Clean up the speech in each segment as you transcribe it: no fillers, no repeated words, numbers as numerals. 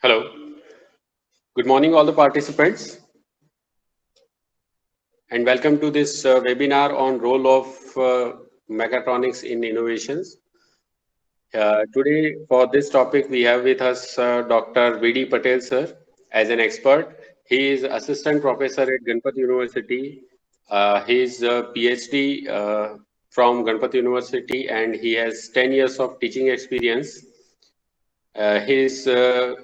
Hello. Good morning, all the participants, and welcome to this webinar on role of mechatronics in innovations. Today, for this topic, we have with us Dr. V.D. Patel, sir, as an expert. He is assistant professor at Ganpat University. He is a PhD from Ganpat University, and he has 10 years of teaching experience. His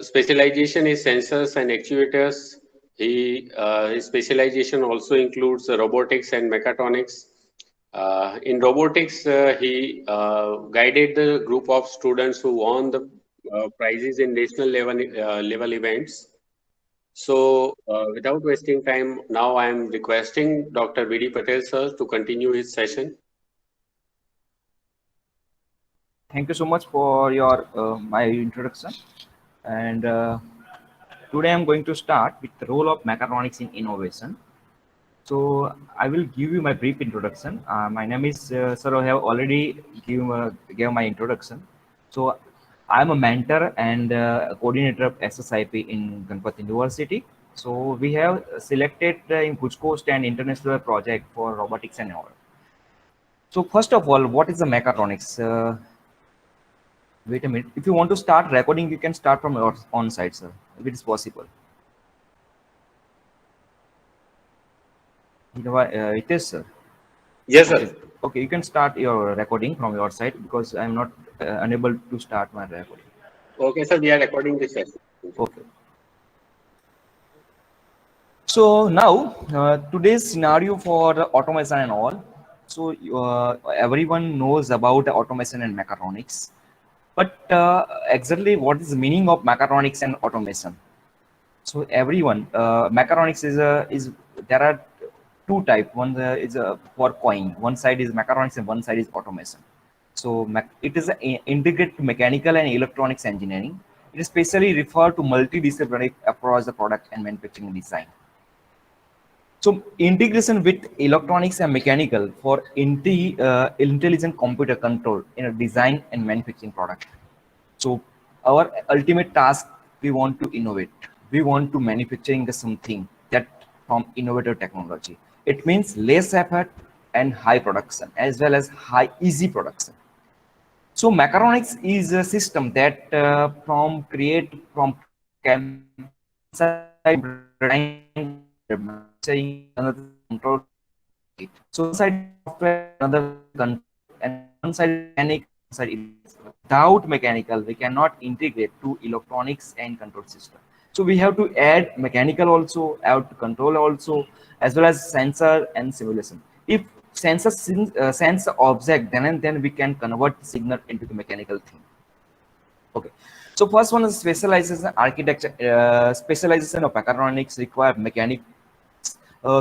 specialization is sensors and actuators. His specialization also includes robotics and mechatronics. In robotics, he guided the group of students who won the prizes in national level events. So, without wasting time, now I am requesting Dr. V.D. Patel, sir, to continue his session. Thank you so much for your my introduction. And today I'm going to start with the role of mechatronics in innovation. So I will give you my brief introduction. My name is sir. I have already gave my introduction. So I'm a mentor and coordinator of SSIP in Ganpat University. So we have selected in Kuch Coast and international project for robotics and all. So first of all, what is the mechatronics? Wait a minute. If you want to start recording, you can start from your on site, sir, if it is possible. You know, it is, sir. Yes, Okay. sir. Okay, you can start your recording from your side because I'm not unable to start my recording. Okay, sir, we are recording this session. Okay. So now today's scenario for the automation and all. So everyone knows about automation and mechatronics, but exactly what is the meaning of mechatronics and automation? So everyone, mechatronics is there are two type. One is for coin. One side is mechatronics and one side is automation. So it is an integrated mechanical and electronics engineering. It is specially referred to multidisciplinary approach the product and manufacturing design. So integration with electronics and mechanical for intelligent computer control in a design and manufacturing product. So our ultimate task, we want to innovate. We want to manufacturing the something that from innovative technology. It means less effort and high production as well as high easy production. So mechatronics is a system that from create from another control. So one side software, another control, and one side mechanic, one side without mechanical, we cannot integrate to electronics and control system. So we have to add mechanical also, add control also, as well as sensor and simulation. If sensor sense the object, then we can convert signal into the mechanical thing. Okay. So first one is specialization architecture. Specialization of mechatronics require mechanics.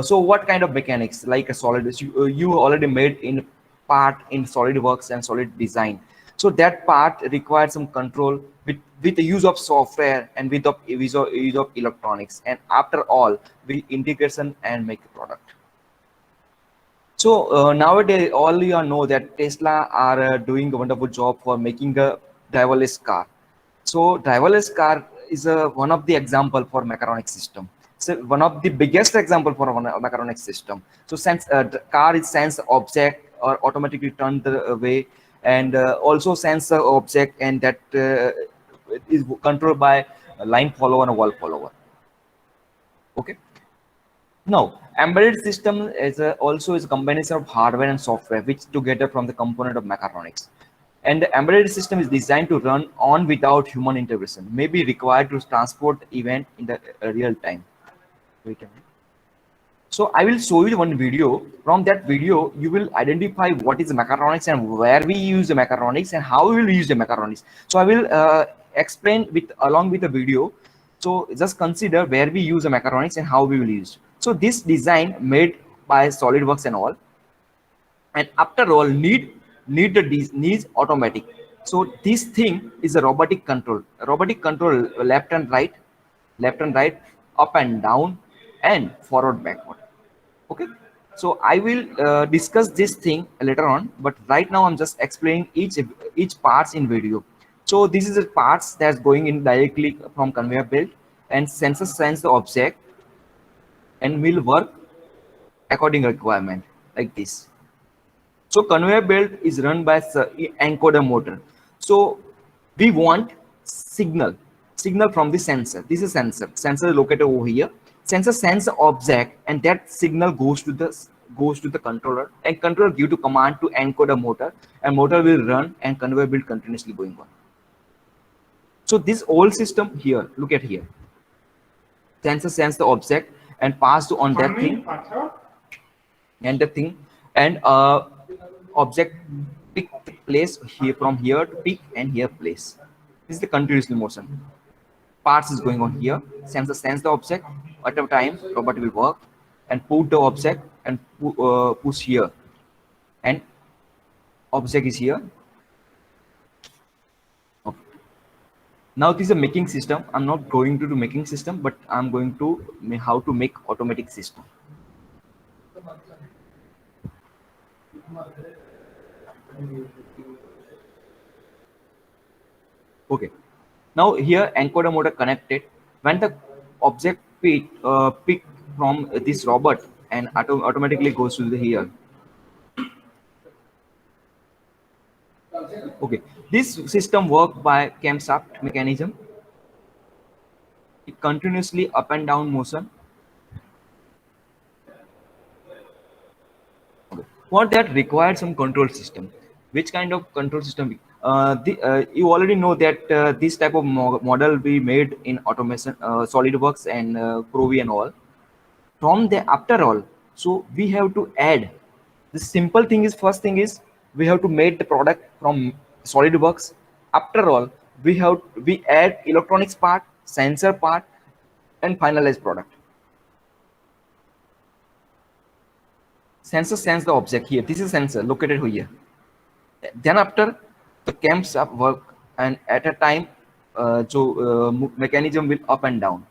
So what kind of mechanics like a solid you already made in part in SolidWorks and Solid Design. So that part requires some control with the use of software and with the use of electronics. And after all, we integration and make a product. So nowadays, all you know that Tesla are doing a wonderful job for making a driverless car. So driverless car is one of the example for mechatronic system. So one of the biggest example for one mechatronic system. So since the car is sense object or automatically turn the way, and also sense the object, and that is controlled by a line follower and a wall follower. Okay. Now, embedded system is also is a combination of hardware and software, which together from the component of mechatronics. And the embedded system is designed to run on without human intervention, may be required to transport event in the real time. Wait a minute. So I will show you one video. From that video, you will identify what is mechatronics and where we use the mechatronics and how we will use the mechatronics. So I will explain with along with the video. So just consider where we use the mechatronics and how we will use. So this design made by SolidWorks and all, and after all needs automatic. So this thing is a robotic control, left and right, up and down, and forward backward. Okay, so I will discuss this thing later on, but right now I'm just explaining each parts in video. So this is the parts that's going in directly from conveyor belt, and sensor sense the object and will work according requirement like this. So conveyor belt is run by encoder motor. So we want signal from the sensor. This is sensor is located over here. Sensor sends the object, and that signal goes to the controller, and controller give to command to encoder motor, and motor will run and conveyor belt continuously going on. So this whole system here, look at here. Sensor sends the object and pass to on that thing, and the thing, and object pick place here, from here to pick, and here place. This is the continuously motion. Parts is going on here. Sensor sends the object at a time, robot will work and put the object and push here, and object is here. Okay. Now this is a making system. I'm not going to do making system, but I'm going to how to make automatic system. Okay. Now here encoder motor connected. When the object pick from this robot, and automatically goes to the here. Okay, this system work by camshaft mechanism. It continuously up and down motion. Okay. For that required some control system. Which kind of control system? You already know that this type of model we made in automation, SolidWorks and Provi and all. From the after all, so we have to add. The simple thing is, first thing is we have to make the product from SolidWorks. After all, we add electronics part, sensor part, and finalized product. Sensor sends the object here. This is sensor located here. Then after the camshaft work, and at a time, mechanism will up and down.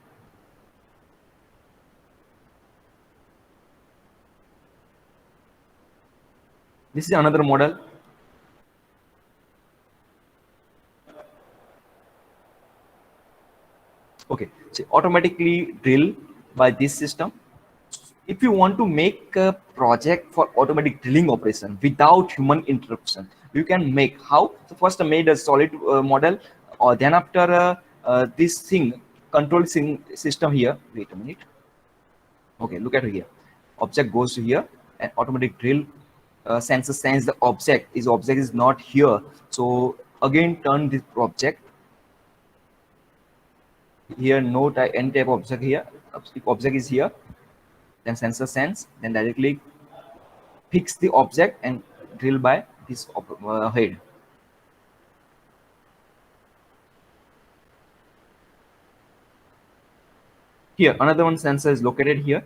This is another model. Okay, so automatically drill by this system. If you want to make a project for automatic drilling operation without human interruption, you can make how? So first I made a solid model, or then after this thing, control system here. Wait a minute. Okay, look at here. Object goes to here, and automatic drill sensor sends the object. This object is not here, so again turn this object. Here no type, any type of object here. If object is here, then sensor sends, then directly fix the object and drill by this head. Here another one sensor is located here.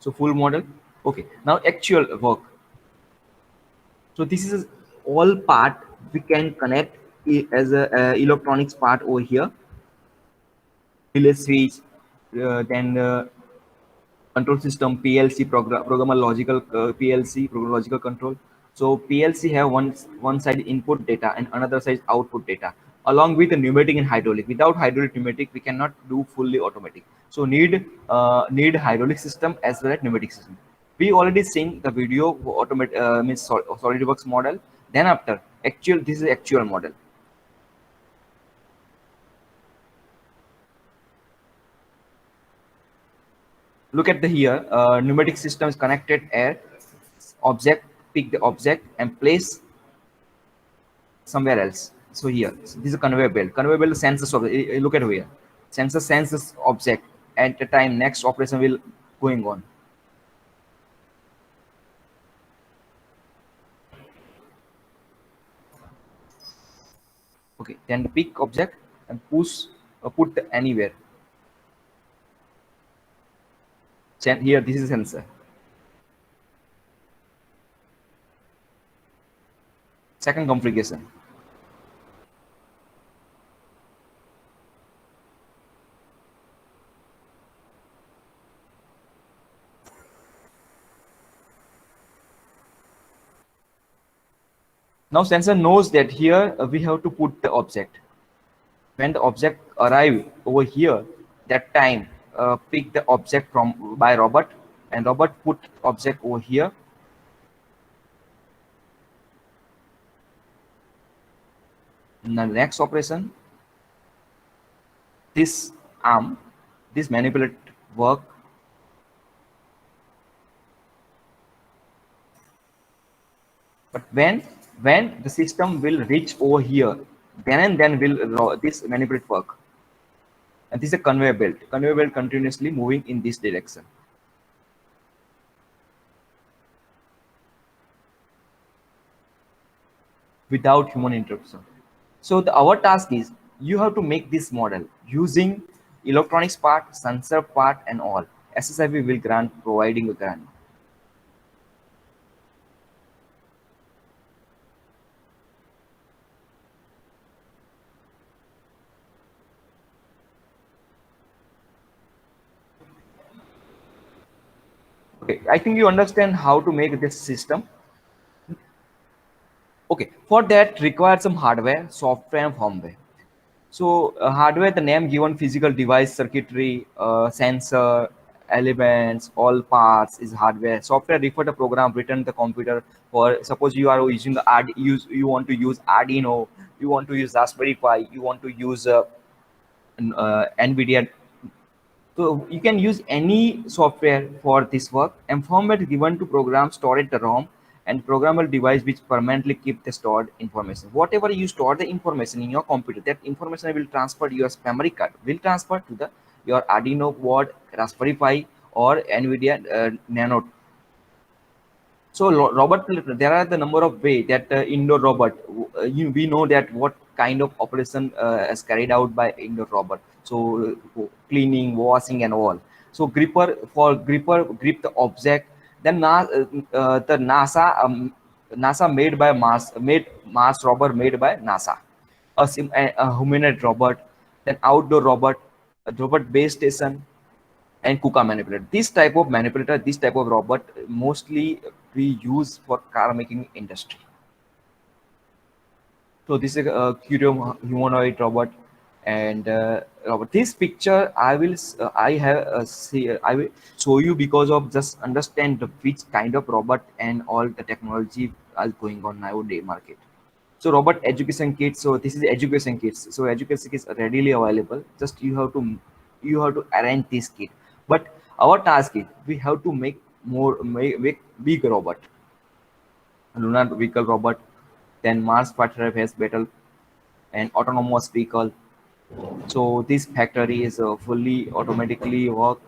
So full model. Okay, now actual work. So this is all part we can connect as a electronics part over here. Relay switch, then control system, PLC, programmer logical PLC, program logical control. So PLC have one side input data and another side output data. along with the pneumatic and hydraulic. Without hydraulic pneumatic, we cannot do fully automatic. So need hydraulic system as well as pneumatic system. We already seen the video automate means SolidWorks model. Then after actual, this is actual model. Look at the here pneumatic system is connected air object, pick the object and place somewhere else. So here, so this is a conveyor belt. Conveyor belt senses of look at here. Sensor senses object at the time next operation will going on. Okay, then pick object and push put anywhere. Here, this is sensor. Second configuration. Now sensor knows that here we have to put the object. When the object arrive over here, that time pick the object from by robot, and robot put object over here. In the next operation, this arm, this manipulate work. But when the system will reach over here, then and then will this manipulate work. And this is a conveyor belt. Conveyor belt continuously moving in this direction. Without human interruption. So our task is you have to make this model using electronics part, sensor part, and all. SSIB will grant providing a grant. Okay, I think you understand how to make this system. Okay, for that requires some hardware, software, and firmware. So hardware, the name given physical device, circuitry, sensor, elements, all parts is hardware. Software refer to program written the computer. For suppose you are using the you want to use Arduino, you want to use Raspberry Pi, you want to use NVIDIA. So you can use any software for this work. And firmware is given to program stored the ROM and programmable device which permanently keep the stored information. Whatever you store the information in your computer, that information will transfer to your memory card, will transfer to the your Arduino board, Raspberry Pi, or NVIDIA Nano. So robot, there are the number of way that indoor robot. We know that what kind of operation is carried out by indoor robot. So cleaning, washing, and all. So gripper for gripper grip the object. Then the NASA made by Mars robot made by NASA. A humanoid robot. Then outdoor robot, a robot base station, and KUKA manipulator. This type of manipulator, this type of robot, mostly we use for car making industry. So this is a Curio humanoid robot, and robot. This picture I will I will show you because of just understand which kind of robot and all the technology is going on nowadays market. So robot education kits. So this is education kits. So education kits are readily available. Just you have to arrange this kit. But our task is we have to make make big robot, lunar vehicle robot, then Mars patrol has battle and autonomous vehicle. So this factory is fully automatically work.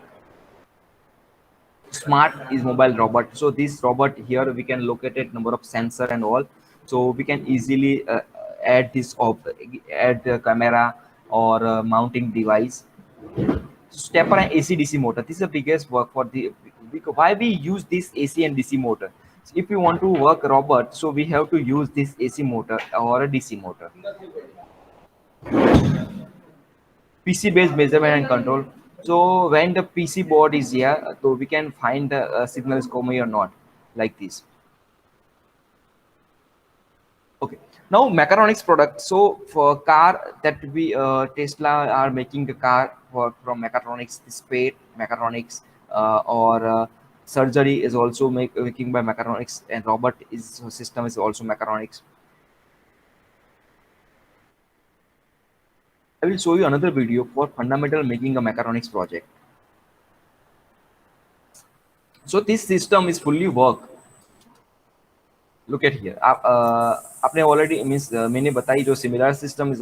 Smart is mobile robot. So this robot here we can locate it number of sensor and all. So we can easily add this add the camera or mounting device. Stepper and AC DC motor. This is the biggest work for the because why we use this AC and DC motor. So if we want to work robot, so we have to use this AC motor or a DC motor. PC based measurement and control. So when the PC board is here, so we can find the signals coming or not, like this. Okay. Now mechatronics products. So for car that we Tesla are making the car for from mechatronics, spade mechatronics, or surgery is also making by mechatronics, and robot is system is also mechatronics. I will show you another video for fundamental making a mechatronics project. So this system is fully work. Look at here. आपने already means मैंने बताई जो similar system is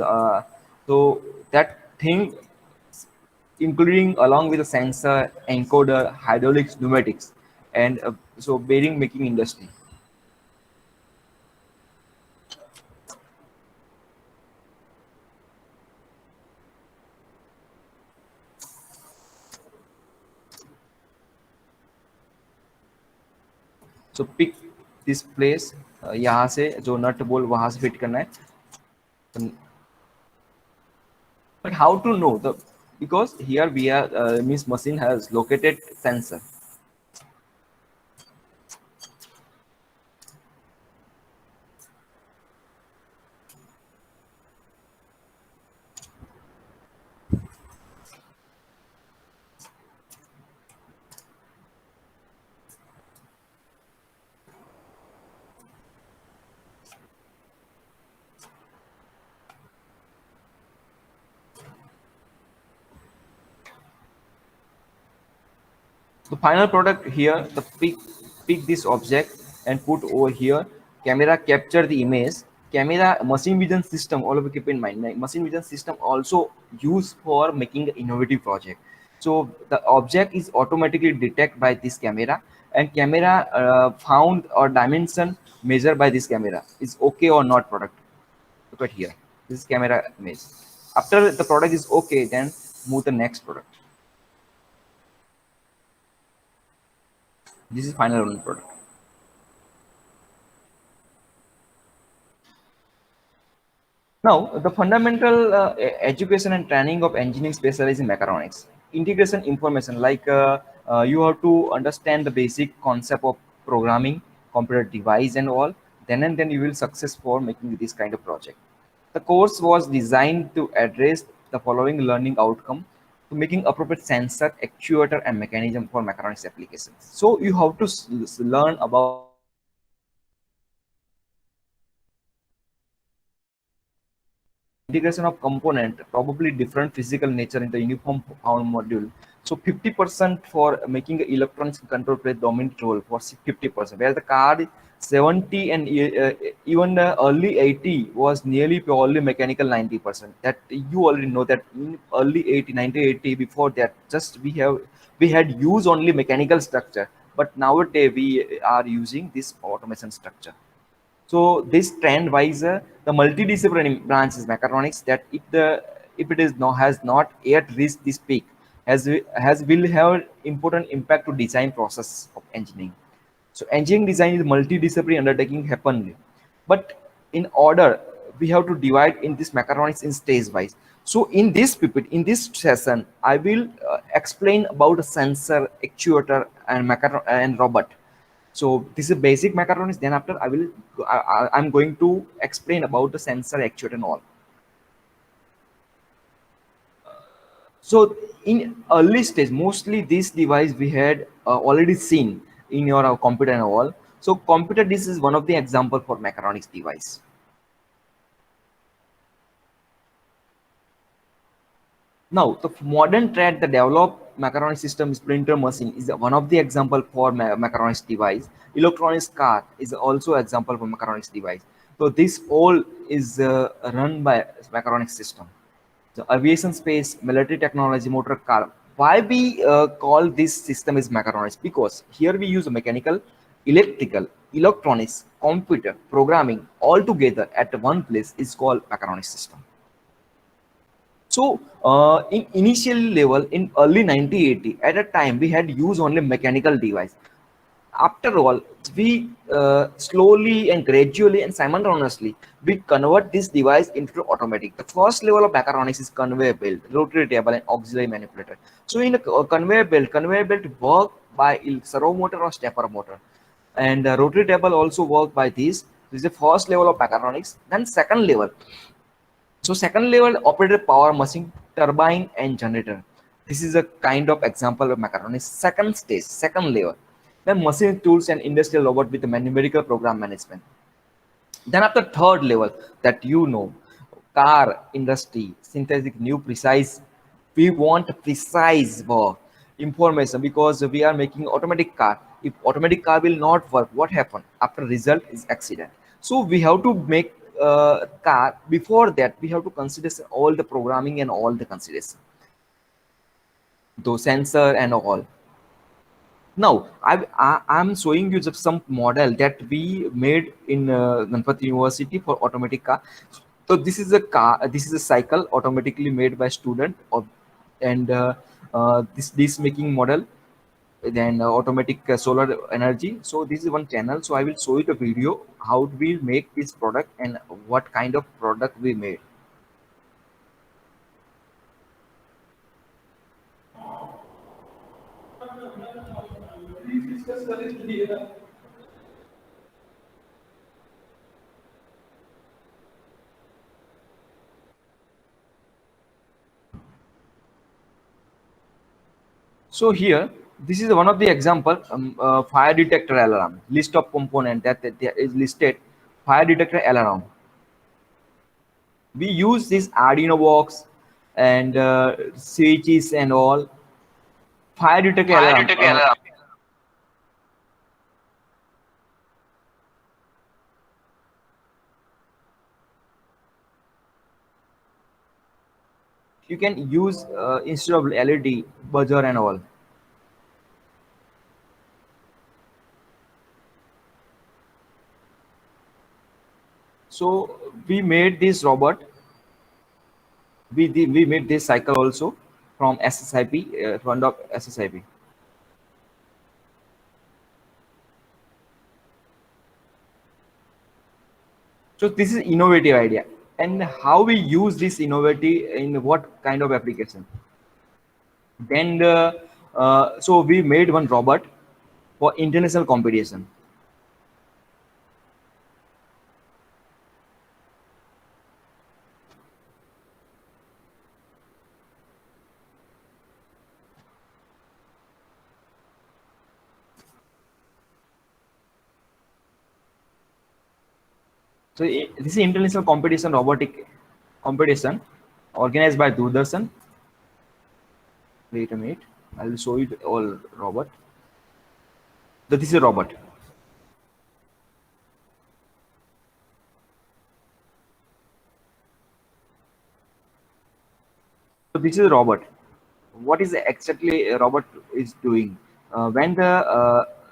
so that thing including along with the sensor, encoder, hydraulics, pneumatics, and so bearing making industry. So pick this place. यहाँ से जो nut bolt वहाँ से fit करना है. But how to know the, because here we are means machine has located sensor. The final product here, the pick this object and put over here. Camera capture the image. Camera machine vision system. All of you keep in mind. Machine vision system also used for making an innovative project. So the object is automatically detected by this camera, and camera found or dimension measured by this camera is okay or not product. Look at here. This is camera image. After the product is okay, then move the next product. This is final product. Now, the fundamental education and training of engineering specialized in mechatronics. Integration information, like you have to understand the basic concept of programming, computer device and all. Then and then you will success for making this kind of project. The course was designed to address the following learning outcome: to making appropriate sensor, actuator, and mechanism for mechatronics applications. So you have to learn about integration of component, probably different physical nature in the uniform pound module. So 50% for making electronics control play dominant role for 50%, where the card 70 and even the early 80 was nearly purely mechanical 90%. That you already know that in early 80, 1980, before that, just we had used only mechanical structure, but nowadays we are using this automation structure. So this trend wise, the multidisciplinary branch is mechatronics, that if it is no has not yet reached this peak, has will have important impact to design process of engineering. So engineering design is multidisciplinary undertaking happen, but in order we have to divide in this mechatronics in stage wise. So in this pipette, in this session, I will explain about a sensor, actuator, and robot. So this is basic mechatronics. Then after I'm going to explain about the sensor, actuator, and all. So in early stage, mostly this device we had already seen in your computer and all. So computer, this is one of the example for mechatronics device. Now, the modern trend, the developed mechatronic system is printer machine is one of the example for mechatronics device. Electronics car is also example for mechatronics device. So this all is run by mechatronics system. So aviation space, military technology, motor car. Why we call this system is mechatronics? Because here we use mechanical, electrical, electronics, computer, programming all together at one place is called mechatronics system. So in initial level in early 1980, at a time we had used only mechanical device. After all, we slowly and gradually and simultaneously we convert this device into automatic. The first level of mechatronics is conveyor belt, rotary table, and auxiliary manipulator. So in a conveyor belt work by servo motor or stepper motor, and rotary table also work by this, This is the first level of mechatronics. Then second level. So second level operated power machine, turbine and generator. This is a kind of example of mechatronics. Second stage, second level. Then machine tools and industrial robot with the numerical program management. Then after third level, that car industry, synthetic new precise. We want precise work, information, because we are making automatic car. If automatic car will not work, what happen? After result is accident. So we have to make car. Before that, we have to consider all the programming and all the consideration, those sensor and all. Now, I'm showing you just some model that we made in Ganpati University for automatic car. So this is a car. This is a cycle automatically made by student, and this making model. Then automatic solar energy. So this is one channel. So I will show you the video how we make this product and what kind of product we made. So here, this is one of the example, fire detector alarm, list of component that there is listed, fire detector alarm. We use this Arduino box and switches and all. Fire detector Fire alarm. detector alarm. You can use instead of LED buzzer and all. So we made this robot. We made this cycle also from SSIP, fund of SSIP. So this is innovative idea, and how we use this innovative in what kind of application. Then so we made one robot for international competition. So this is international competition, robotic competition organized by Doordarshan. Wait a minute, I will show you the all robot. So this is a robot. So this is a robot. What is exactly a robot is doing? When the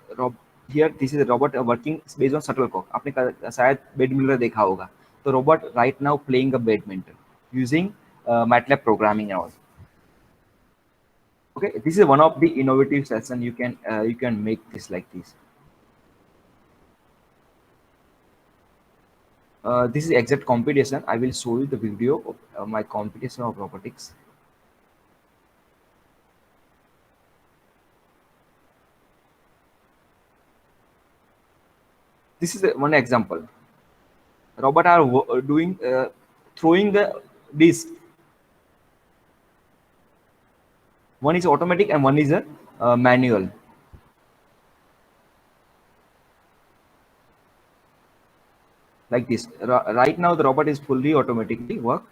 here this is a robot working based on shuttlecock. आपने शायद badminton देखा होगा. So robot right now playing a badminton using MATLAB programming and all. Okay, this is one of the innovative session you can make this like this. This is exact competition. I will show you the video of my competition of robotics. This is one example. Robot are doing throwing the disc. One is automatic and one is a manual. Like this. Right now the robot is fully automatically work.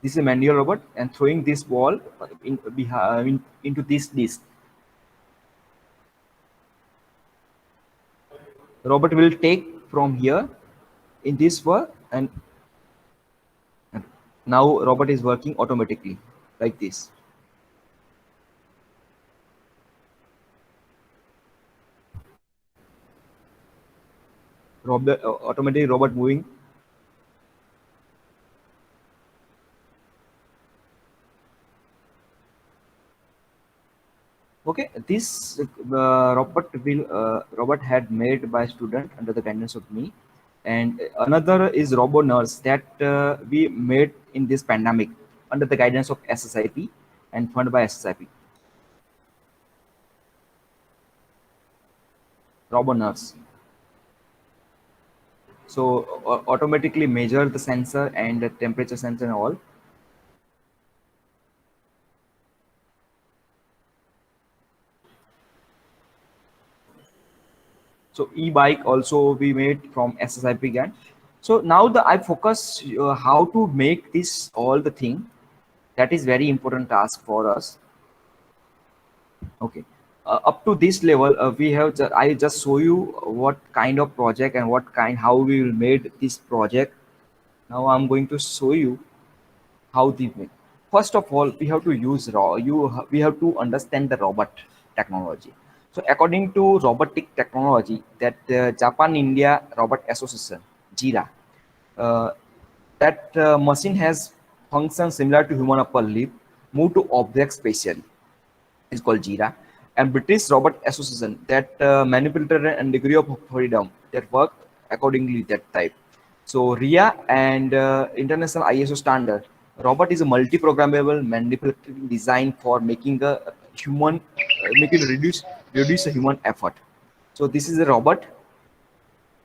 This is a manual robot and throwing this ball into this disc. The robot will take from here in this work, and now robot is working automatically like this. Robot automatic robot moving. Okay, this robot had made by student under the guidance of me, and another is Robo Nurse that we made in this pandemic under the guidance of SSIP and funded by SSIP. Robo Nurse. So automatically measure the sensor and the temperature sensor and all. So e-bike also we made from SSIP GAN. So now the I focus how to make this all the thing. That is very important task for us. Okay. Up to this level, we have I just show you what kind of project and what kind how we will made this project. Now I'm going to show you how the make. First of all, we have to use we have to understand the robot technology. So according to robotic technology, that Japan India Robot Association, JIRA, uh, that machine has functions similar to human upper lip, move to object spatially, is called JIRA, and British Robot Association, that manipulator and degree of freedom that work accordingly that type. So RIA and international ISO standard, robot is a multi-programmable manipulating design for making a human, making reduce a human effort. So this is a robot,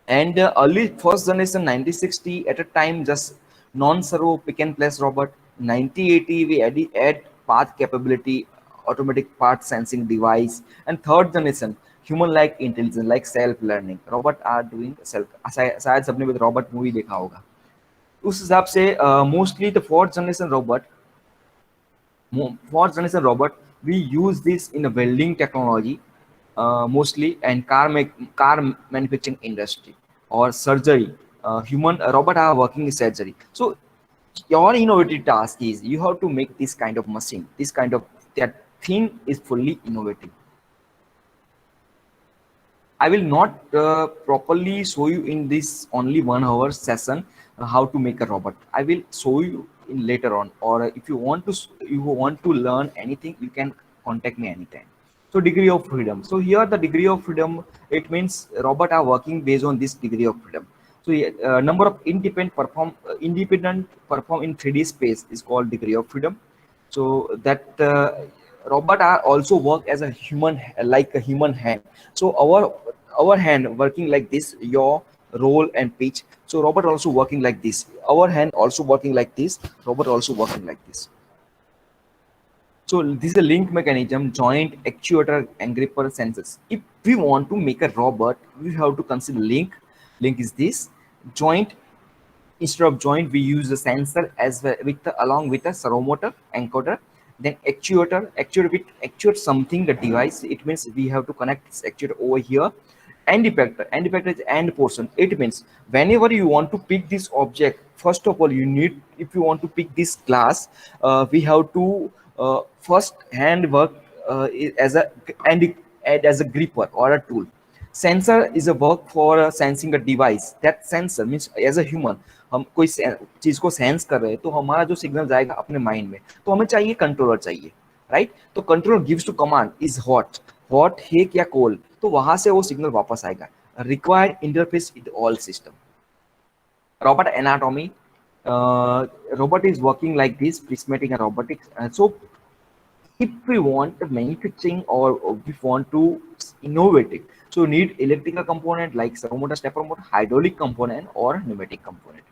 and early first generation 1960 at a time just non-servo pick and place robot. 1980 we add path capability, automatic path sensing device, and third generation human like intelligence like self learning robot are doing self. शायद सबने भी robot movie देखा होगा. उस हिसाब से mostly the fourth generation robot we use this in a welding technology, mostly, and car manufacturing industry or surgery. Human robot are working in surgery. So your innovative task is you have to make this kind of machine, this kind of that thing is fully innovative. I will not properly show you in this only 1 hour session how to make a robot. I will show you in later on, or if you want to learn anything, you can contact me anytime. So degree of freedom. So here the degree of freedom, it means robot are working based on this degree of freedom. So number of independent perform in 3D space is called degree of freedom. So that robot are also work as a human, like a human hand. So our hand working like this, your roll and pitch. So robot also working like this, our hand also working like this, robot also working like this. So this is a link mechanism, joint, actuator, and gripper sensors. If we want to make a robot, we have to consider link. Link is this joint. Instead of joint, we use the sensor as well along with a servo motor encoder. Then actuator with actuate something the device. It means we have to connect this actuator over here. End effector is end portion. It means whenever you want to pick this object, first of all you need, if you want to pick this glass, we have to first hand work as a and as a gripper or a tool. Sensor is a work for sensing a device. That sensor means as a human, हम कोई चीज को sense कर रहे हैं तो हमारा जो सिग्नल जाएगा अपने माइंड में, तो हमें चाहिए कंट्रोलर चाहिए, राइट. तो controller gives to command is hot हेक या कोल्ड, तो वहां से वो सिग्नल वापस आएगा. Required interface with all system. Robot anatomy, robot is working like this, prismatic and robotics. So if we want the manufacturing or we want to innovate it, so need electrical component like servo motor, stepper motor, hydraulic component or pneumatic component.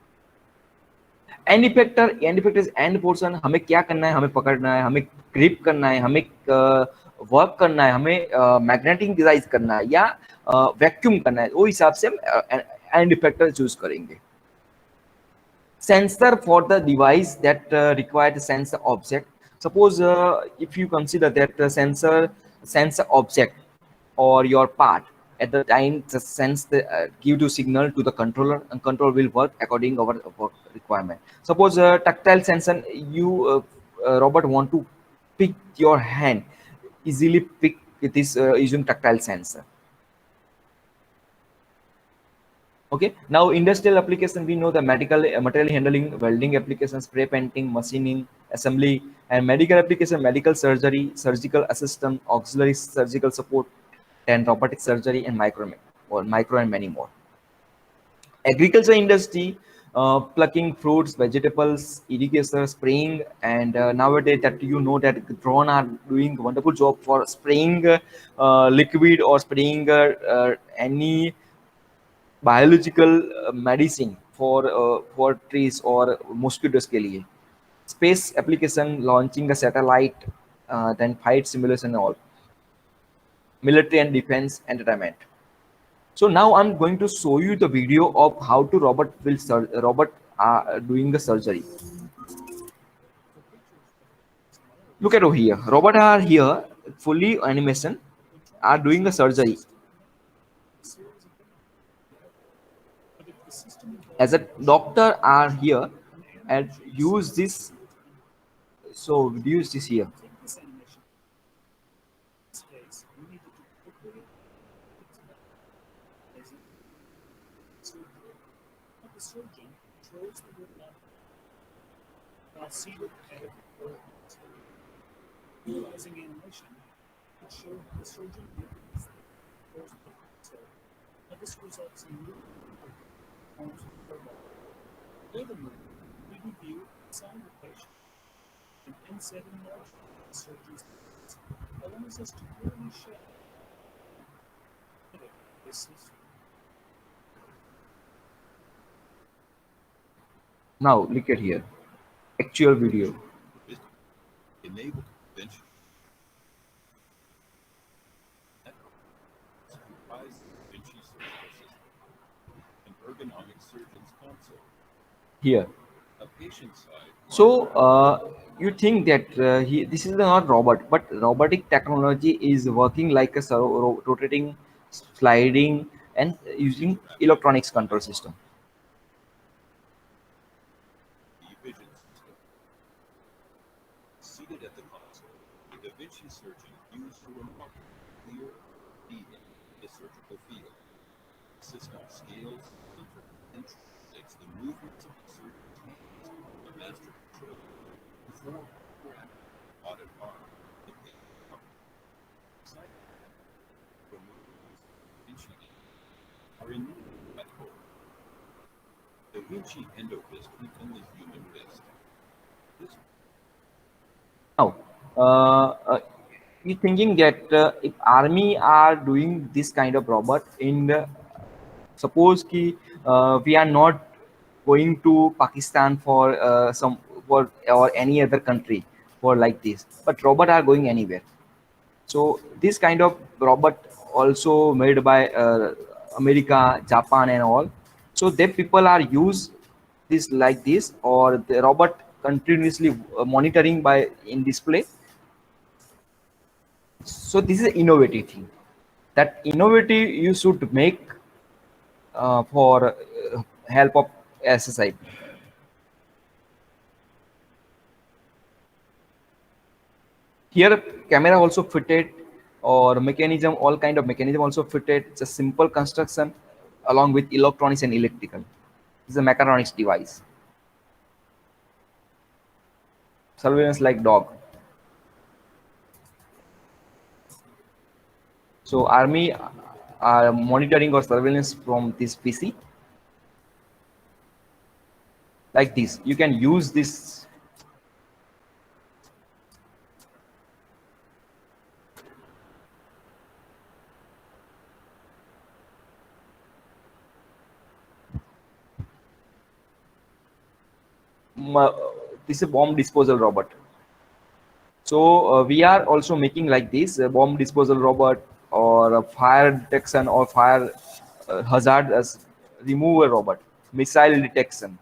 And effector is end portion. हमें क्या करना है, हमें पकड़ना है, हमें grip करना है, हमें वर्क करना है, हमें मैग्नेटिक करना है या वैक्यूम करना है, वो हिसाब से एंड इफेक्टर चूज करेंगे. Sensor for the device that require the sensor object. Suppose if you consider that the sensor object or your part at the time the sense the give to signal to the controller, and controller will work according our work requirement. Suppose tactile sensor, you robot want to pick your hand, easily pick with this using tactile sensor. Okay, now industrial application, we know the material handling, welding applications, spray painting, machining, assembly, and medical application, medical surgery, surgical assistant, auxiliary surgical support, and robotic surgery, and micro and many more. Agriculture industry, plucking fruits, vegetables, irrigation, spraying, and nowadays that you know that drone are doing wonderful job for spraying liquid or spraying any biological medicine for trees or mosquitoes के लिए, space application, launching a satellite, then fight simulation and all, military and defense, entertainment. So now I'm going to show you the video of how to robot doing the surgery. Look at over here. Robot are here, fully animation, are doing the surgery. As a doctor are here and use this. So use this here. Now look at here, actual video. Enable convention. Enterprise Vinci surgical system. An ergonomic surgeon's console. Here. A patient side. So you think that this is not robot, but robotic technology is working like a rotating, sliding, and using electronics control system. The vision system. Seated at the console, the Da Vinci surgeon views a remarkable clear being in the surgical field. The system scales and translates the movements of the surgeon's hands, the master control, before audit arm, the patient arm. Vinci are in at home. Da Vinci Endovist becomes the human wrist. This Now, you thinking that if army are doing this kind of robot in the, suppose ki, we are not going to Pakistan for some for or any other country for like this, but robot are going anywhere. So this kind of robot also made by America, Japan, and all. So they people are use this like this, or the robot continuously monitoring by in display. So this is an innovative thing. That innovative you should make for help of SSI. Here camera also fitted, or mechanism, all kind of mechanism also fitted. It's a simple construction along with electronics and electrical. This is a mechatronics device. Surveillance like dog. So army are monitoring or surveillance from this PC. Like this, you can use this. This is a bomb disposal robot. So we are also making like this bomb disposal robot, or a fire detection or fire hazard as removal robot, missile detection.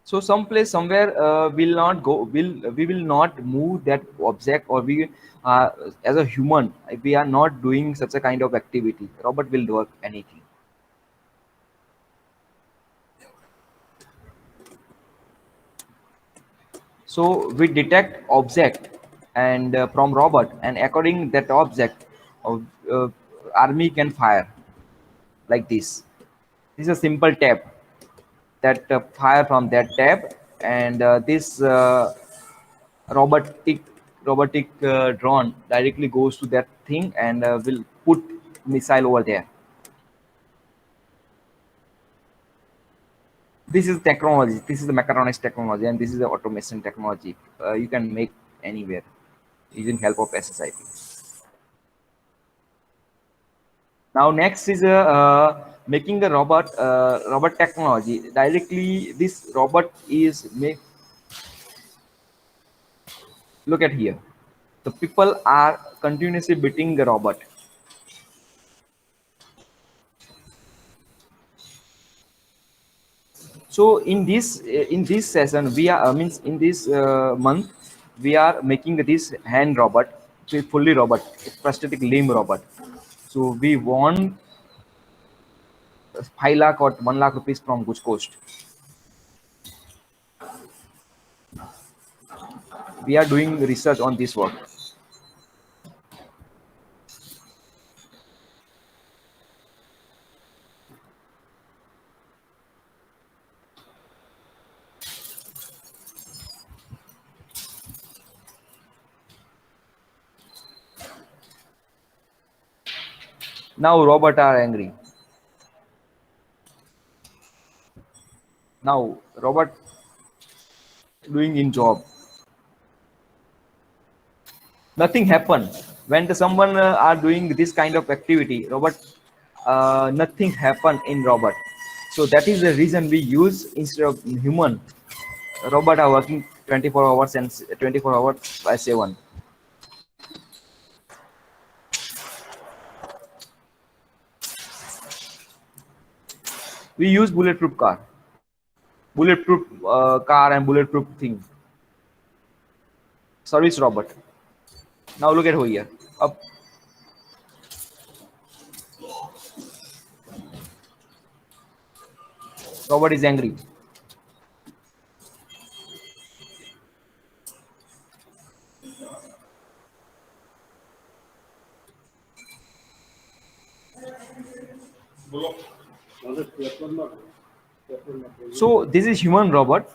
So someplace somewhere will not go, we will not move that object, or we as a human, if we are not doing such a kind of activity, robot will work anything. So we detect object and from robot, and according that object, uh, army can fire like this. This is a simple tab that fire from that tab, and this robotic drone directly goes to that thing and will put missile over there. This is technology. This is the mechatronics technology, and this is the automation technology. You can make anywhere using help of SSIP. Now next is making the robot technology. Directly this robot is make, look at here. The people are continuously beating the robot. So in this session we are means in this month we are making this hand robot, fully robot, prosthetic limb robot. So we want 5 lakh or 1 lakh rupees from Guj Coast. We are doing research on this work. Now robot are angry. Now robot doing in job. Nothing happen when someone are doing this kind of activity. Robot, nothing happen in robot. So that is the reason we use instead of human. Robot are working 24 hours and 24 hours by 7. We use bulletproof car and bulletproof thing. Service robot. Now look at over here. Up. Robot is angry. So this is human robot.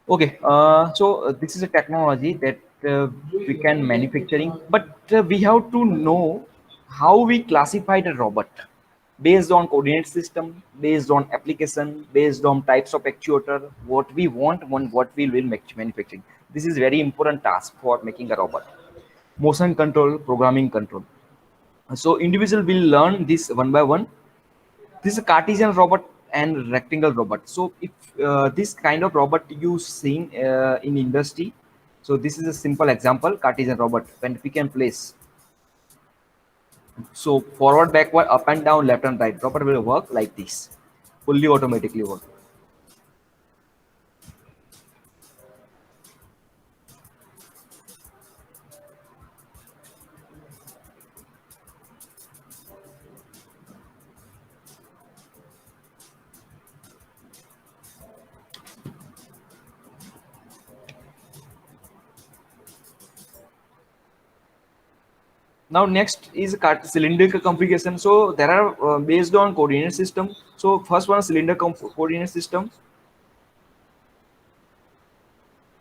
Okay, so this is a technology that we can manufacturing, but we have to know how we classify the robot based on coordinate system, based on application, based on types of actuator, what we want, what we will make manufacturing. This is very important task for making a robot. Motion control, programming control. So individual will learn this one by one. This is a Cartesian robot and rectangle robot. So if this kind of robot you seen in industry, so this is a simple example Cartesian robot when pick and place. So forward, backward, up and down, left and right, robot will work like this, fully automatically work. Now next is cylindrical configuration. So there are based on coordinate system. So first one cylinder coordinate system.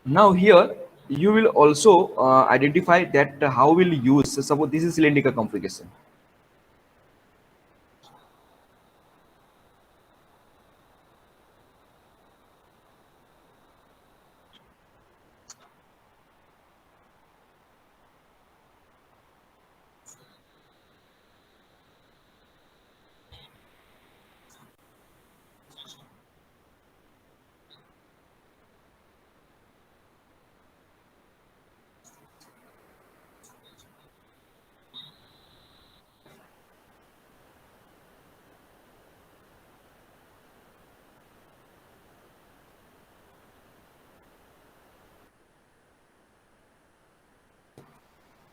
Now here you will also identify that how will use. So suppose this is cylindrical configuration.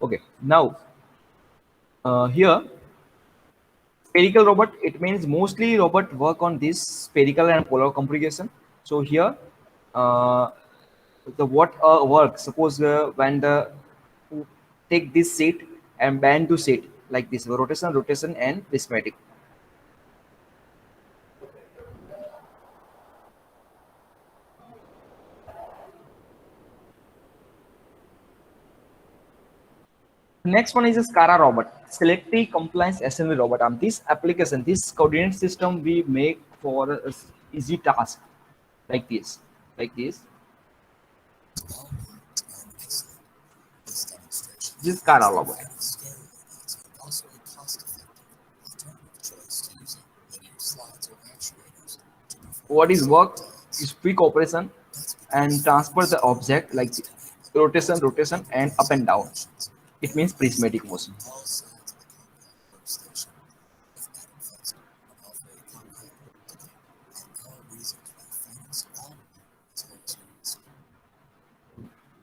Okay, now here spherical robot, it means mostly robot work on this spherical and polar configuration. So here the what work, suppose when the take this seat and bend to seat like this, rotation and prismatic. Next one is a SCARA robot, Selective Compliance Assembly Robot. This application, this coordinate system we make for easy task like this, like this. This is SCARA robot. What is work is quick operation and transfer the object like rotation, rotation, and up and down. It means prismatic motion.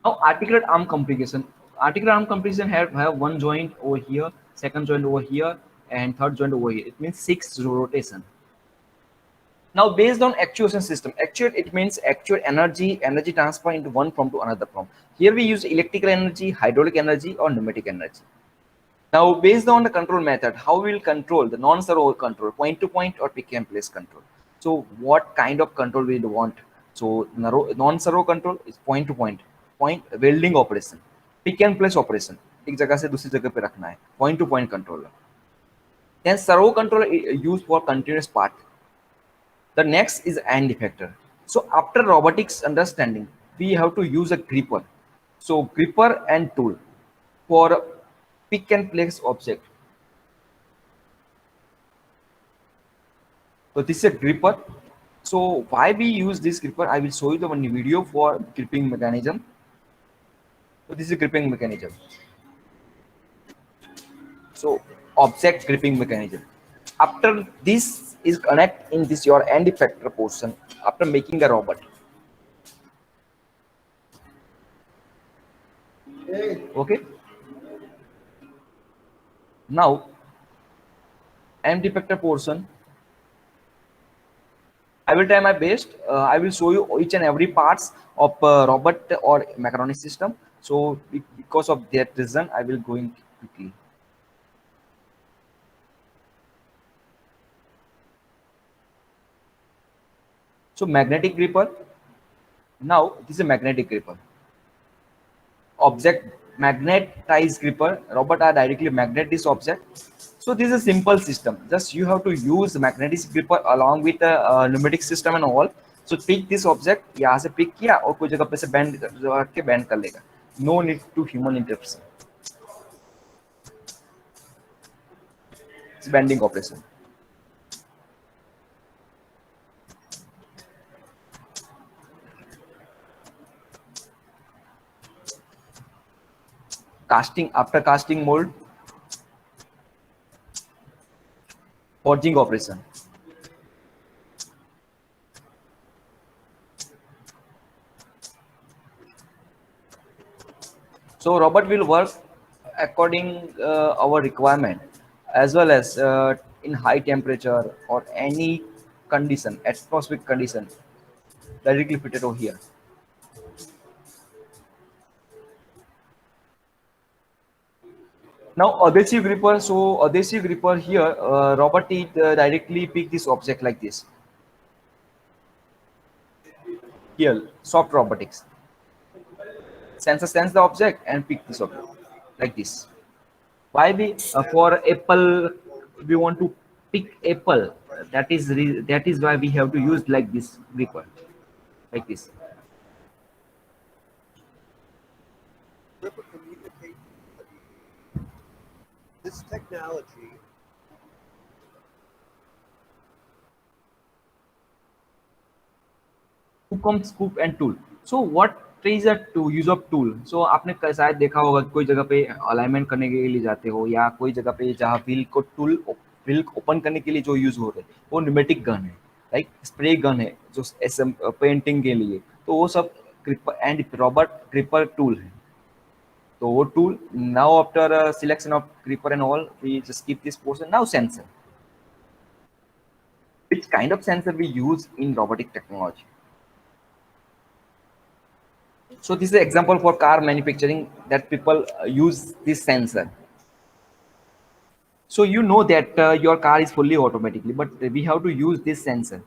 Now, articulate arm complication. Articulate arm complication have one joint over here, second joint over here, and third joint over here. It means 6 rotation. Now, based on actuation system, actuate it means actual energy transfer into one form to another form. Here we use electrical energy, hydraulic energy, or pneumatic energy. Now, based on the control method, how we will control the non-servo control, point to point or pick and place control. So, what kind of control we want? So, non-servo control is point to point welding operation, pick and place operation. एक जगह से दूसरी जगह पे रखना है, point to point controller. Then servo controller is used for continuous path. The next is end effector. So after robotics understanding, we have to use a gripper. So gripper and tool for pick and place object. So this is a gripper. So why we use this gripper? I will show you the one video for gripping mechanism. So this is a gripping mechanism. So object gripping mechanism. After this is connect in this your end effector portion after making the robot. Okay. Now end effector portion. I will try my best. I will show you each and every parts of robot or macaronic system. So because of that reason, I will go in quickly. So magnetic gripper. Now this is a magnetic gripper. Object magnetized gripper. Robot are directly magnet this object. So this is a simple system. Just you have to use magnetic gripper along with the pneumatic system and all. So pick this object. यहाँ से pick किया और कोई जगह पे से bend रख के bend कर लेगा. No need to human intervention. It's bending operation. Casting after casting mold. Forging operation. So robot will work according our requirement as well as in high temperature or any condition, atmospheric condition, directly fitted over here. Now adhesive gripper. So adhesive gripper here, robot directly pick this object like this. Here, soft robotics. Sensor sense the object and pick this object like this. Why we for apple we want to pick apple? That is why we have to use like this gripper, like this. Gripper communicate. This technology Comes scoop and tool. So what is a to use of tool? So आपने शायद देखा होगा कोई जगह पे alignment करने के लिए जाते हो या कोई जगह पे जहाँ व्हील को टूल व्हील ओपन करने के लिए जो यूज हो रहे हैं वो न्यूमेटिक गन है, लाइक स्प्रे गन है जो पेंटिंग के लिए, तो वो सब gripper and robot gripper tool है. तो वो tool now after selection of gripper and all we just keep this portion. Now sensor. Which kind of sensor we use in robotic technology? So this is an example for car manufacturing that people use this sensor. So you know that your car is fully automatically, but we have to use this sensor.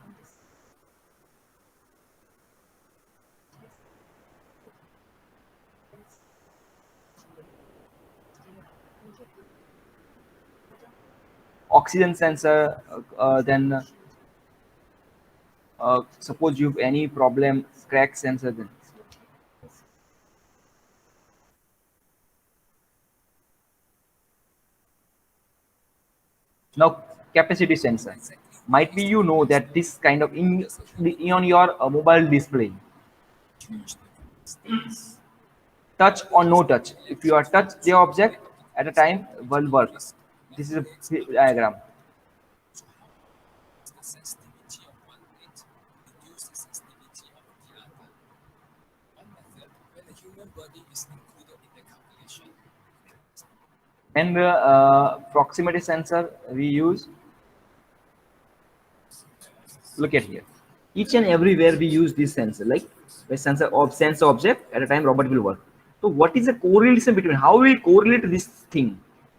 oxygen sensor. Then suppose you have any problem, crack sensor. Then now capacity sensor might be, you know, that this kind of in on your mobile display, touch or no touch, if you are touch the object at a time, will work. This is a diagram. And proximity sensor we use, look at here, each and everywhere we use this sensor, like the sensor of sense object at a time, robot will work. So what is the correlation between, how we correlate this thing?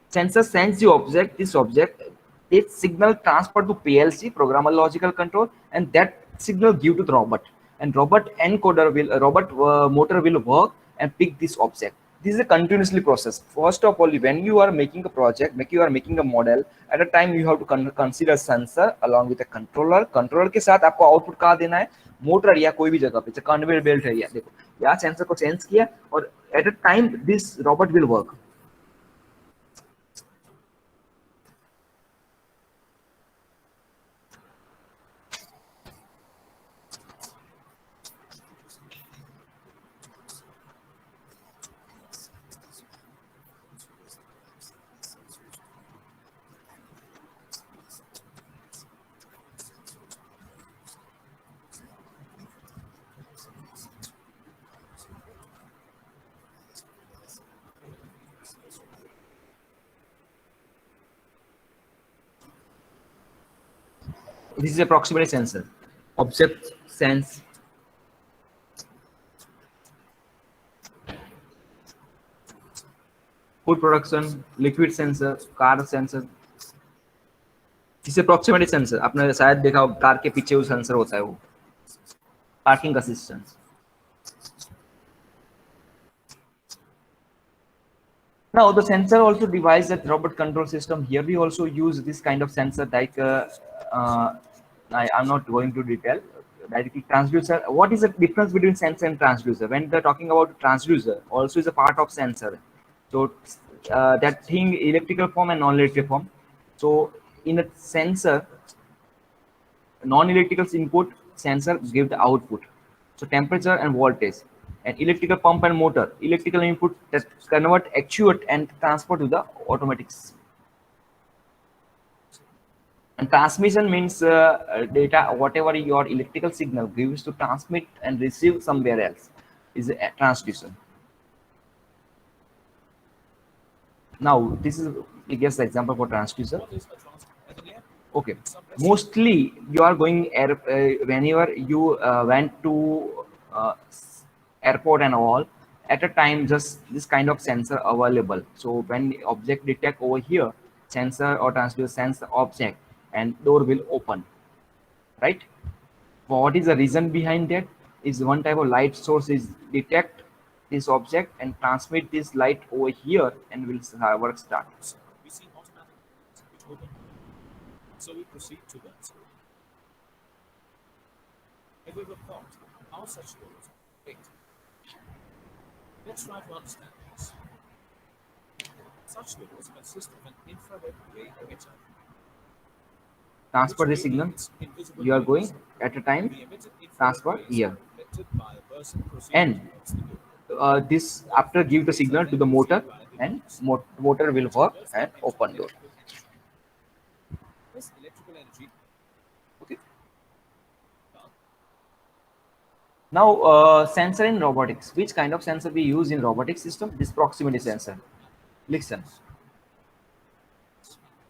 Sensor sense the object, this object, this signal transfer to PLC, programmable logical control, and that signal give to the robot, and robot encoder will robot motor will work and pick this object. This is a continuously process. First of all, when you are making a project, you are making a model, at a time you have to consider sensor along with a controller. Controller के साथ आपको output कहाँ देना है, motor या कोई भी जगह पे, कन्वेयर बेल्ट है, या देखो यहाँ सेंसर को सेंस किया, और at a time this robot will work. This is a proximity sensor. Object sense. Food production, liquid sensor, car sensor. This is a proximity sensor. आपने शायद देखा हो, कार के पीछे वो सेंसर होता है, वो parking assistant. Now the sensor also device that robot control system. Here we also use this kind of sensor, like I'm not going to detail. Directly transducer. What is the difference between sensor and transducer? When they're talking about transducer, also is a part of sensor. So that thing, electrical form and non-electrical form. So in a sensor, non-electrical input, sensor give the output. So temperature and voltage. And electrical pump and motor, electrical input that convert, actuate, and transfer to the automatics. And transmission means data, whatever your electrical signal gives to transmit and receive somewhere else, is a transducer. Now this is, I guess, the example for transducer. Okay, mostly you are going whenever you went to airport and all, at a time just this kind of sensor available. So when the object detect over here, sensor or transducer sense the object and door will open, right? What is the reason behind that? Is one type of light source is detect this object and transmit this light over here, and will work start. We see automatic which open. So we proceed to that. Have you ever thought how such doors operate? Let's try to understand this. Such doors consist of an infrared ray emitter. Transfer the signal. You are going at a time, transfer here, and this after give the signal to the motor, and motor will work and open door. This electrical energy. Okay. Now sensor in robotics. Which kind of sensor we use in robotic system? This proximity sensor. Listen.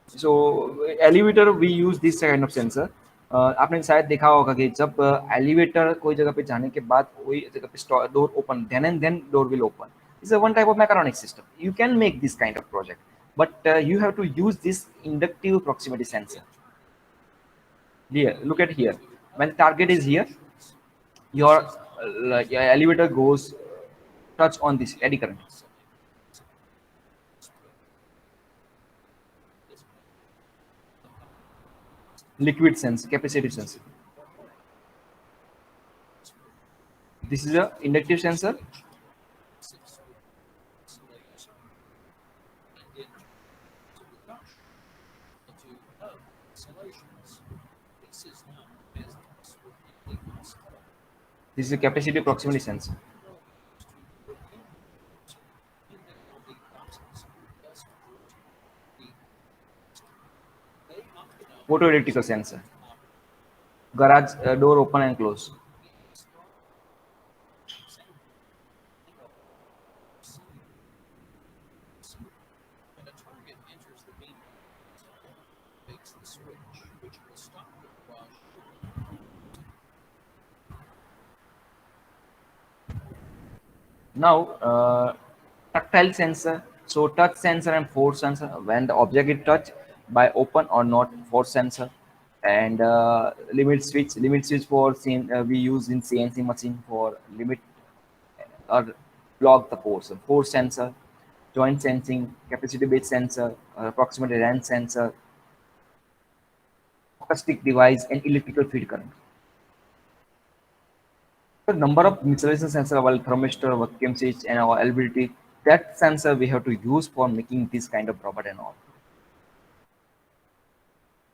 So elevator we use this kind of sensor. आपने शायद देखा होगा कि जब elevator कोई जगह पे जाने के बाद कोई जगह पे door open, then and then door will open. It's a one type of mechatronic system. You can make this kind of project, but you have to use this inductive proximity sensor. Here, look at here. When the target is here, your elevator goes touch on this eddy current. liquid sensor, capacitive sensor. This is a inductive sensor. This is a capacitive proximity sensor. Photoelectrical sensor. Garage door open and close. Now, tactile sensor. So touch sensor and force sensor. When the object is touched by open or not, force sensor. And limit switch. Limit switch for we use in CNC machine for limit or block the force. Force sensor, joint sensing, capacity based sensor, proximity range sensor, acoustic device, and electrical field current. The number of miscellaneous sensor, our thermistor, vacuum switch, and our LVDT, that sensor we have to use for making this kind of robot and all.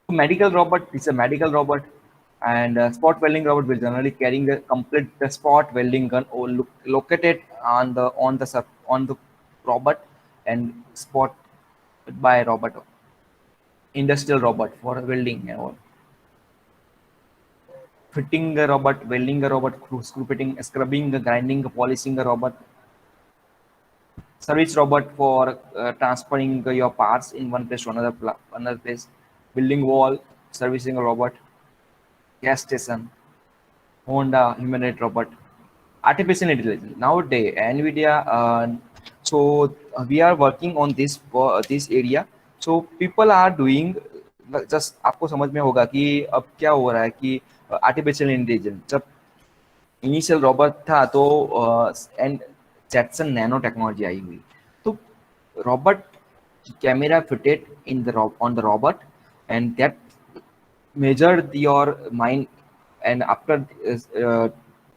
Medical robot is a medical robot, and spot welding robot will generally carrying a complete spot welding gun or located on the robot and spot by a robot. Industrial robot for welding and all. Fitting a robot, welding a robot, screw fitting, scrubbing, grinding, polishing a robot. Service robot for transferring your parts in one place to another place. Building wall, servicing a robot. Gas station, Honda humanoid robot. Artificial intelligence nowadays, NVIDIA. We are working on this area. So people are doing just आपको समझ में होगा कि अब क्या हो रहा है कि आर्टिफिशियल इंटेलिजेंस जब इनिशियल रॉबर्ट था तो एंड जेटसन नैनो टेक्नोलॉजी आई हुई तो Robert camera fitted in the on the Robert and that measured your mind and after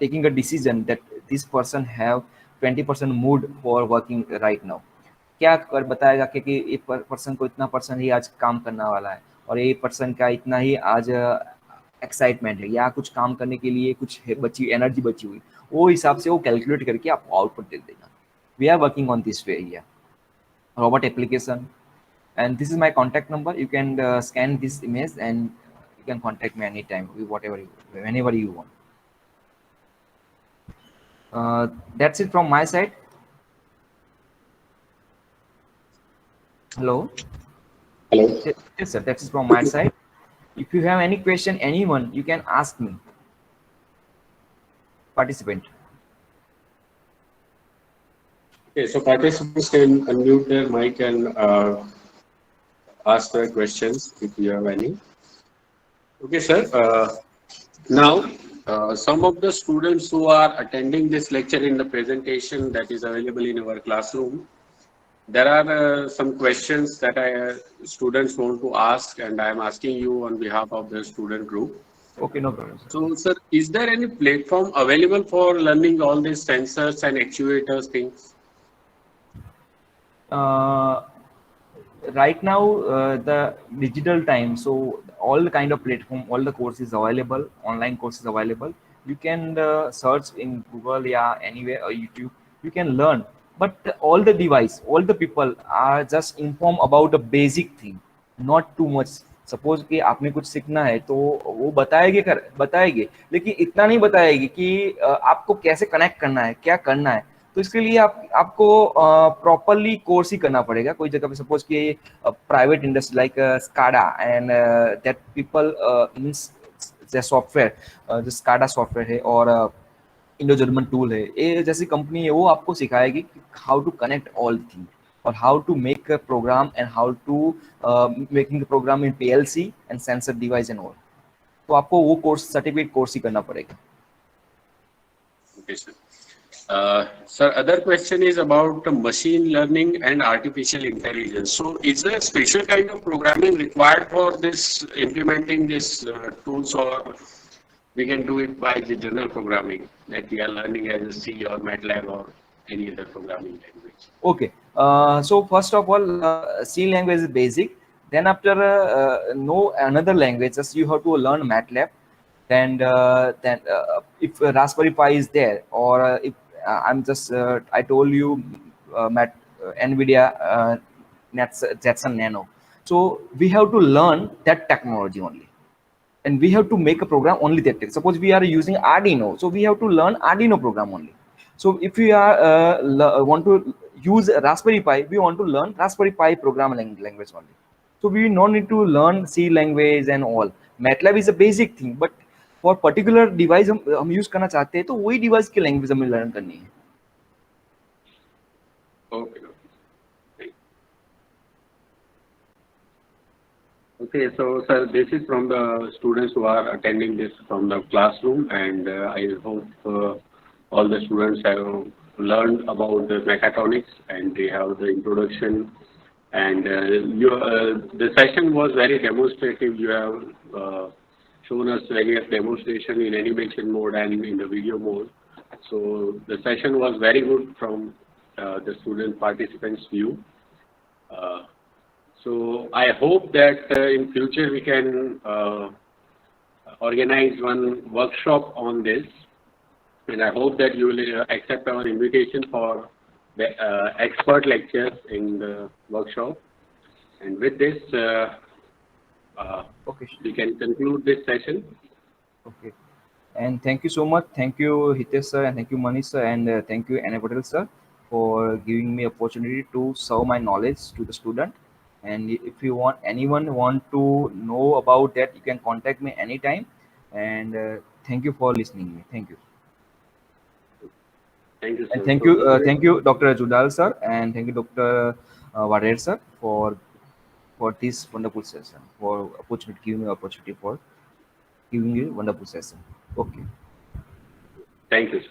taking a decision that this person have 20% mood for working right now क्या कर बताएगा कि ये person को इतना person ही आज काम करने वाला है और ये पर्सन का इतना ही आज एक्साइटमेंट है या कुछ काम करने के लिए कुछ बची एनर्जी बची हुई वो हिसाब से वो कैलकुलेट करके आपको आउटपुट दे देगा we are working on this way here robot application and this is my contact number you can scan this image and you can contact me anytime whenever you want that's it from my side. Hello. Yes sir, that's it from my side. If you have any question anyone you can ask me. Participant. Okay, so participants can unmute their mic and ask their questions if you have any. Okay, sir. Now, some of the students who are attending this lecture in the presentation that is available in our classroom, there are some questions that students want to ask, and I am asking you on behalf of the student group. Okay, no problem. So, sir, is there any platform available for learning all these sensors and actuators things? Right now the digital time, so all the kind of platform, all the courses available, online courses available, you can search in Google anywhere or YouTube, you can learn, but all the device, all the people are just informed about the basic thing, not too much. Suppose कि आपने कुछ सीखना है तो वो बताएंगे लेकिन इतना नहीं बताएगी कि आपको कैसे कनेक्ट करना है, क्या करना है. तो इसके लिए आपको प्रॉपरली कोर्स ही करना पड़ेगा कोई जगह पे. सपोज कि private industry like SCADA and that people means software जो स्काडा सॉफ्टवेयर है और इंडो जर्मन टूल है, ये जैसी कंपनी है वो आपको सिखाएगी how to connect all thing और how to make a program and how to making the program in PLC and sensor device and all. तो आपको वो कोर्स सर्टिफिकेट कोर्स ही करना पड़ेगा. Okay, sir. Sir, other question is about machine learning and artificial intelligence. So, is there a special kind of programming required for this implementing this tools, or we can do it by the general programming that we are learning as C or MATLAB or any other programming language? Okay. So first of all, C language is basic. Then after know another language, just you have to learn MATLAB. Then if Raspberry Pi is there, or if I told you NVIDIA Jetson Nano. So we have to learn that technology only, and we have to make a program only that. Suppose we are using Arduino, so we have to learn Arduino program only. So if we are want to use Raspberry Pi, we want to learn Raspberry Pi programming language only. So we no need to learn C language and all. MATLAB is a basic thing, but for particular device हम use करना चाहते हैं तो वही device की language हमें learn करनी है. Okay. Okay, so sir, this is from the students who are attending this from the classroom, and I hope all the students have learned about the mechatronics and they have the introduction. And the session was very demonstrative. You have shown us various demonstration in animation mode and in the video mode. So the session was very good from the student participants' view. So I hope that in future we can organize one workshop on this, and I hope that you will accept our invitation for the expert lectures in the workshop. And with this, Okay. we can conclude this session. Okay. And thank you so much. Thank you, Hitesh sir, and thank you, Manish sir, and thank you, Anna Patel sir, for giving me opportunity to serve my knowledge to the student. And if you want, anyone want to know about that, you can contact me anytime. And thank you for listening me. Thank you. Thank you, And sir. thank you, Dr. Judal sir, and thank you, Dr. Varer sir, for this wonderful session, for opportunity, giving me opportunity for giving you wonderful session. Okay. Thank you, sir.